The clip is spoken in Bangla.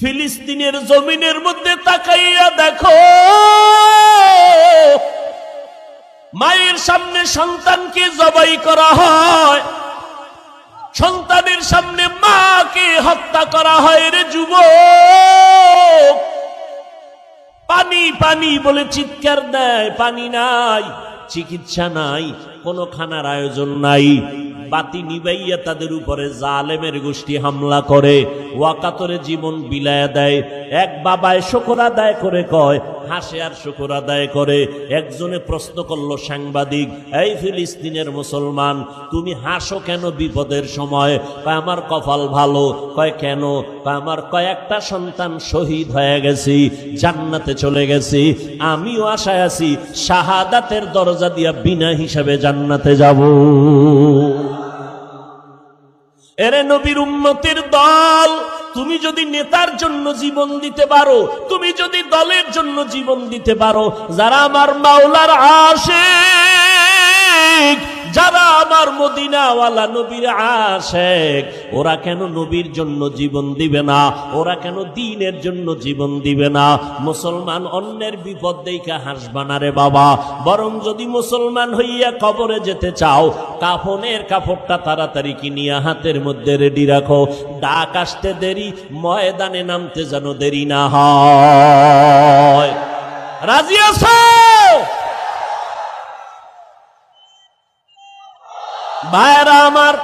ফিলিস্তিনের জমিনের মধ্যে তাকাইয়া দেখো, মায়ের সামনে সন্তানকে জবাই করা হয়, সন্তানের সামনে মাকে হত্যা করা হয়। রে যুবক, পানি পানি বলে চিৎকার দেয়, পানি নাই, চিকিৎসা নাই, কোনো খানার আয়োজন নাই। বাতি নিবাইয়া তাদের উপরে জালেমের গোষ্ঠী হামলা করে, ওয়াকাতরে জীবন বিলায়া দেয়। এক বাবায় শুকর আদায় করে কয়, হাসে আর শুকর আদায় করে। একজনে প্রশ্ন করলো সাংবাদিক, এই ফিলিস্তিনের মুসলমান, তুমি হাসো কেন বিপদের সময়? কয় আমার কপাল ভালো। কয় কেন? কয় আমার কয়েকটা সন্তান শহীদ হয়ে গেছি, জান্নাতে চলে গেছি, আমিও আশায় আছি শাহাদাতের দরজা দিয়া বিনা হিসাবে জান্নাতে যাব। এরে নবীর উম্মতের দল, তুমি যদি নেতার জন্য জীবন দিতে পারো, তুমি যদি দলের জন্য জীবন দিতে পারো, যারা আমার মাওলার আশিক, যারা আমার মদিনাওয়ালা নবীর আশিক, ওরা কেন নবীর জন্য জীবন দিবে না? ওরা কেন দ্বীনের জন্য জীবন দিবে না? মুসলমান অন্যের বিপদ দেইখা হাসবা না রে বাবা, বরং যদি মুসলমান হইয়া কবরে যেতে চাও, কাফনের কাপড়টা তাড়াতাড়ি কিনিয়া হাতের মধ্যে রেডি রাখো। ডাক আসতে দেরি, ময়দানে নামতে যেন দেরি না হয়। রাজি আছো? ভাইরা আমার,